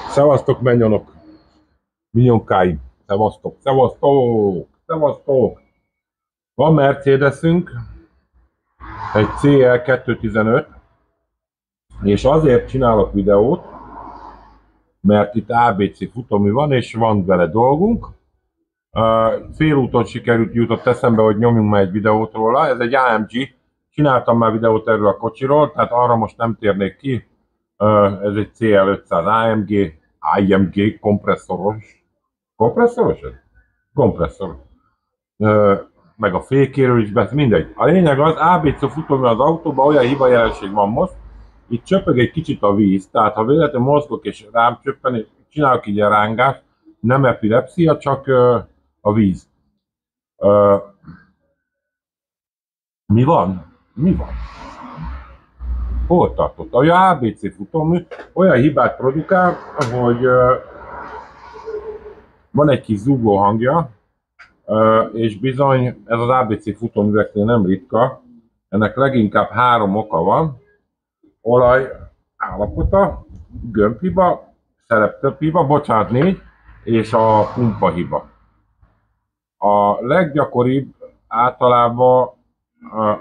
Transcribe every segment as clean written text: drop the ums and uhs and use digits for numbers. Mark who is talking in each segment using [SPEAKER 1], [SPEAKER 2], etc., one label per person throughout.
[SPEAKER 1] Szevasztok, mennyonok, minyonkáim, szevasztok, szevasztok, szevasztok. Van Mercedesünk, egy CL215, és azért csinálok videót, mert itt ABC futómű van, és van vele dolgunk. Félúton sikerült, jutott eszembe, hogy nyomjunk már egy videót róla. Ez egy AMG, csináltam már videót erről a kocsiról, tehát arra most nem térnék ki. Ez egy CL500 AMG kompresszoros. Kompresszoros ez? Kompresszor. Meg a fékéről is beszél, mindegy. A lényeg az, ABC futómű az autóban, olyan hibajelenség van most, itt csöpög egy kicsit a víz, tehát ha véletlenül mozgok és rám csöppen, csinálok így a rángást, nem epilepszia, csak a víz. Mi van? Mi van? Hol tartott? A ABC futómű olyan hibát produkál, hogy van egy kis zúgó hangja, és bizony ez az ABC futóműveknél nem ritka. Ennek leginkább 3 oka van: olaj állapota, gömbhiba, szereptöbbhiba, bocsánat 4, és a pumpahiba. A leggyakoribb általában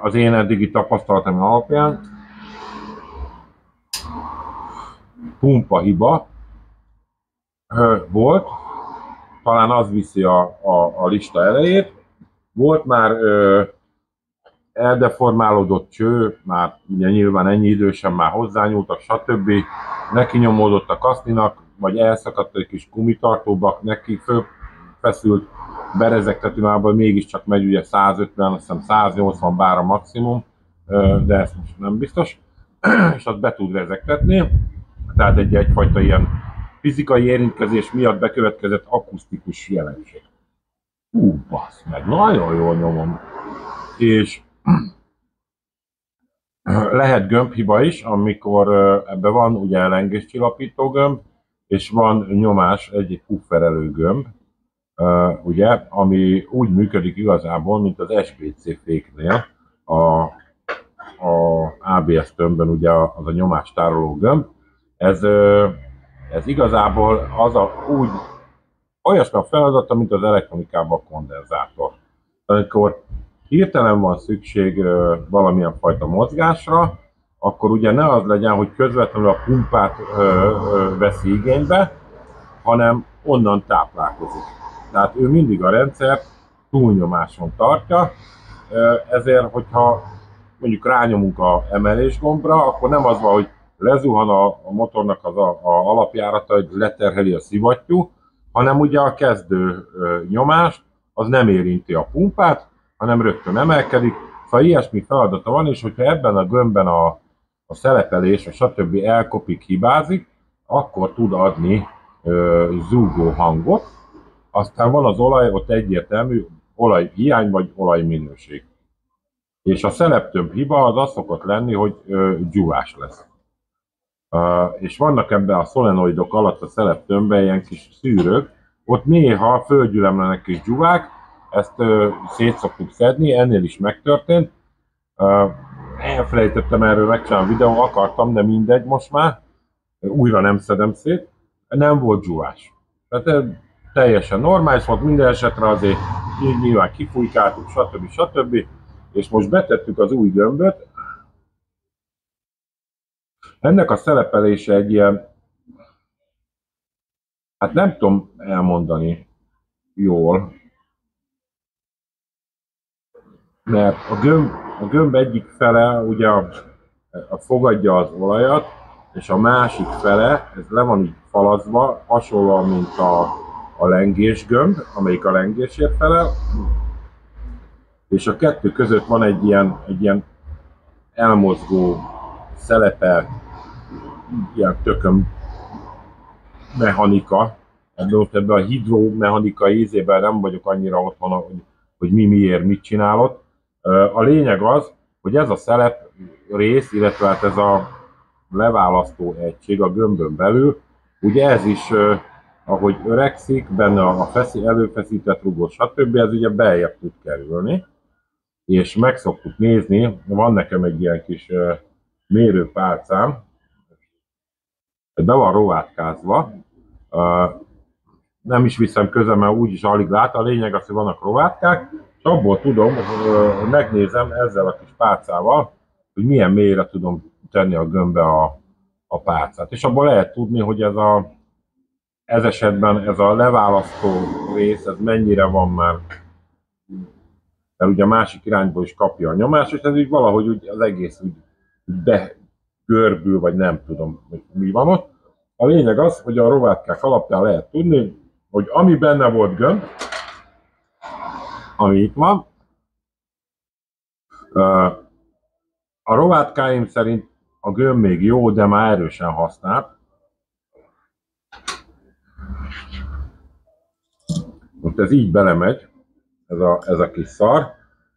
[SPEAKER 1] az én eddigi tapasztalatom alapján pumpahiba volt, talán az viszi a lista elejét. Volt már eldeformálódott cső, már ugye nyilván ennyi idősen már hozzányúltak, stb. Neki nyomódott a kaszninak, vagy elszakadt egy kis gumitartóba, neki fölfeszült berezegtetőmából, mégiscsak megy ugye 150, azt hiszem 180 bár a maximum, de ez most nem biztos, és azt be tud rezegtetni, tehát egyfajta ilyen fizikai érintkezés miatt bekövetkezett akusztikus jelenség. Bassz meg, nagyon jól nyomom. És lehet gömbhiba is, amikor ebben van ugye lengéscsillapító gömb, és van nyomás, egy pufferelő gömb, ugye, ami úgy működik igazából, mint az SBC féknél, a ABS tömbben ugye az a nyomástároló gömb. Ez igazából olyasmi a feladata, mint az elektronikában a kondenzátor. Amikor hirtelen van szükség valamilyen fajta mozgásra, akkor ugye ne az legyen, hogy közvetlenül a pumpát veszi igénybe, hanem onnan táplálkozik. Tehát ő mindig a rendszert túlnyomáson tartja, ezért, hogyha mondjuk rányomunk a emelés gombra, akkor nem az van, hogy lezuhan a motornak az alapjárata, hogy leterheli a szivattyú, hanem ugye a kezdő nyomást az nem érinti a pumpát, hanem rögtön emelkedik. Szóval ilyesmi feladata van, és hogyha ebben a gömbben a szelepelés, stb. Elkopik, hibázik, akkor tud adni zúgó hangot. Aztán van az olaj, ott egyértelmű olajhiány vagy olajminőség. És a szeleptömb hiba az szokott lenni, hogy gyúvás lesz. És vannak ebben a szolenoidok alatt a szeleptömbben ilyen kis szűrők, ott néha földgyülemlenek kis gyúvák, ezt szét szoktuk szedni, ennél is megtörtént. Elfelejtettem erről megcsinálni videó, akartam, de mindegy most már. Újra nem szedem szét. Nem volt gyúvás. Tehát teljesen normális volt, minden esetre azért nyilván kifújkáltuk, stb. És most betettük az új gömböt. Ennek a szelepelése egy ilyen, hát nem tudom elmondani jól, mert a gömb egyik fele ugye fogadja az olajat, és a másik fele, ez le van így falazva, hasonlóan, mint a lengésgömb, amelyik a lengésért felel, és a kettő között van egy ilyen elmozgó, szelepelt, ilyen tököm mechanika. Ebben a hidromechanikai ízében nem vagyok annyira otthon, hogy miért mit csinálott. A lényeg az, hogy ez a szelep rész, illetve hát ez a leválasztó egység a gömbön belül, ugye ez is, ahogy öregszik, benne a előfeszített rugó, stb. Ez ugye beljebb tud kerülni, és meg szoktuk nézni, van nekem egy ilyen kis mérőpálcám, be van rovátkázva, nem is viszem közel, mert úgyis alig lát, a lényeg az, hogy vannak rovátkák, és abból tudom, megnézem ezzel a kis pálcával, hogy milyen mélyre tudom tenni a gömbbe a pálcát. És abból lehet tudni, hogy ez esetben ez a leválasztó rész, ez mennyire van már, mert ugye a másik irányból is kapja a nyomást, és ez így valahogy úgy, az egész úgy begörbül, vagy nem tudom, hogy mi van ott. A lényeg az, hogy a rovátkák alapján lehet tudni, hogy ami benne volt gömb, ami itt van, a rovátkáim szerint a gömb még jó, de már erősen használt. Most ez így belemegy, ez a kis szar,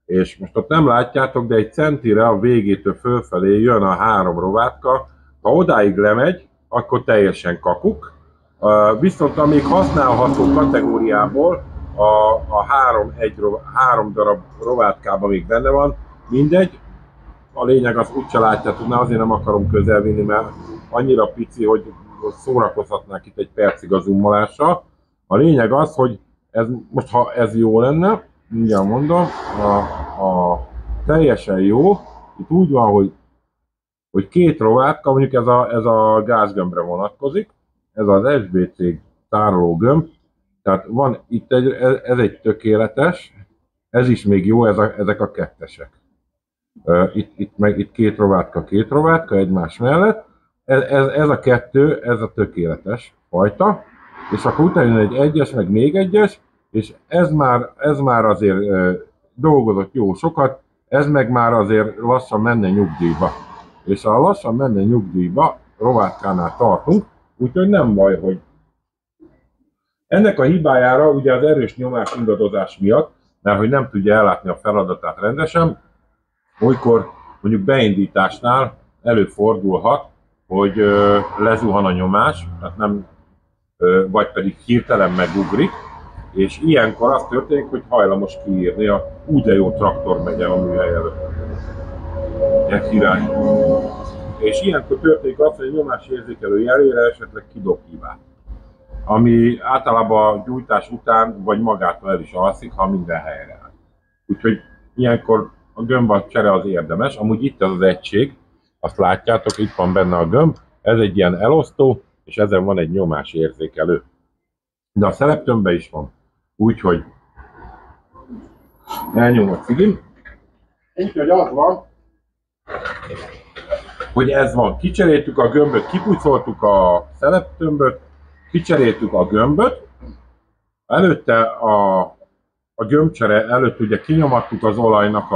[SPEAKER 1] és most ott nem látjátok, de egy centire a végétől fölfelé jön a 3 rovátka. Ha odáig lemegy, akkor teljesen kakuk. Viszont amíg használható kategóriából a 3 darab rovátkában még benne van, mindegy. A lényeg az úgyse látjátok, mert azért nem akarom közelvinni, mert annyira pici, hogy szórakozhatnánk itt egy percig a zoomolással. A lényeg az, hogy most ha ez jó lenne, mindjárt mondom, teljesen jó, itt úgy van, hogy 2 rovátka, mondjuk ez a gázgömbre vonatkozik, ez az SBC tároló gömb, tehát van itt ez egy tökéletes, ez is még jó, ezek a kettesek. Itt 2 rovátka egymás mellett, ez a 2, ez a tökéletes fajta, és akkor utána jön egy egyes, meg még egyes, és ez már azért dolgozott jó sokat, ez meg már azért lassan menne nyugdíjba. És ha lassan menne nyugdíjba, rovátkánál tartunk, úgyhogy nem baj, hogy ennek a hibájára ugye az erős nyomás ingadozás miatt, mert hogy nem tudja ellátni a feladatát rendesen, olykor mondjuk beindításnál előfordulhat, hogy lezuhan a nyomás, tehát nem, vagy pedig hirtelen megugrik, és ilyenkor az történik, hogy hajlamos kiírni a de jó traktor megy el a műhely előtt. Ilyen király. És ilyenkor történik az, hogy a nyomásérzékelő jelére esetleg kidob hibát. Ami általában a gyújtás után, vagy magától el is alszik, ha minden helyre áll. Úgyhogy ilyenkor a gömb csere az érdemes. Amúgy itt az egység, azt látjátok, itt van benne a gömb, ez egy ilyen elosztó, és ezen van egy nyomásérzékelő. De a szeleptömbben is van. Úgyhogy elnyom a cigim. Úgyhogy az van, hogy ez van. Kicseréltük a gömböt, kipucoltuk a szeleptömböt, kicseréltük a gömböt. Előtte a gömbcsere előtt ugye kinyomattuk az olajnak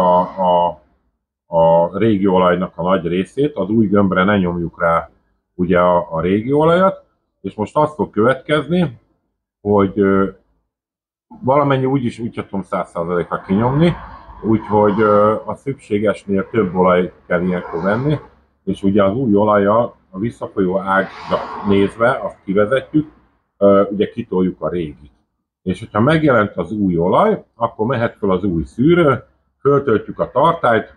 [SPEAKER 1] a régi olajnak a nagy részét, az új gömbre ne nyomjuk rá ugye a régi olajat, és most azt fog következni, hogy valamennyi úgyis úgy tudom 100%-ra kinyomni, úgyhogy a szükségesnél több olaj kell ilyenkor venni, és ugye az új olajjal a visszafolyó ágra nézve azt kivezetjük, ugye kitoljuk a régit. És hogyha megjelent az új olaj, akkor mehet fel az új szűrő, föltöltjük a tartályt,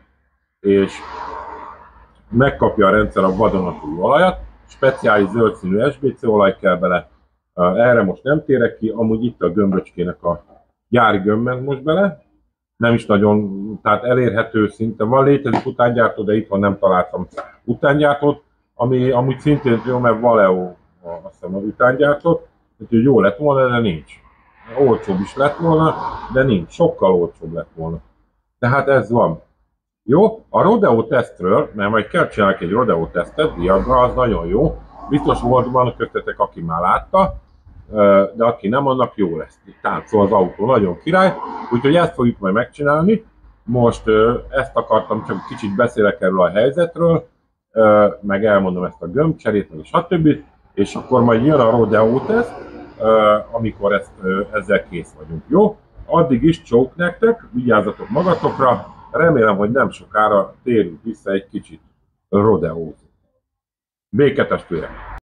[SPEAKER 1] és megkapja a rendszer a vadonatúj olajat, speciális zöld színű SBC olaj kell bele, erre most nem térek ki, amúgy itt a gömböcskének a gyári gömb ment most bele, nem is nagyon, tehát elérhető szinte van, létezik utángyártó, de itthon nem találtam utángyártót, ami amúgy szintén jó, mert Valeo azt hiszem az utángyártót, úgyhogy jó lett volna, de nincs. Olcsóbb is lett volna, de nincs, sokkal olcsóbb lett volna. Tehát ez van. Jó, a rodeo tesztről, mert majd kell csinálni egy rodeo tesztet, diagra, az nagyon jó. Biztos volt van köztetek, aki már látta, de aki nem, annak jó lesz. Itt táncol az autó, nagyon király. Úgyhogy ezt fogjuk majd megcsinálni. Most ezt akartam, csak kicsit beszélek erről a helyzetről, meg elmondom ezt a gömbcserét, meg stb. És akkor majd jön a rodeo teszt, amikor ezzel kész vagyunk. Jó? Addig is csók nektek, vigyázzatok magatokra, remélem, hogy nem sokára térünk vissza egy kicsit rodeózni. Béketestvérek!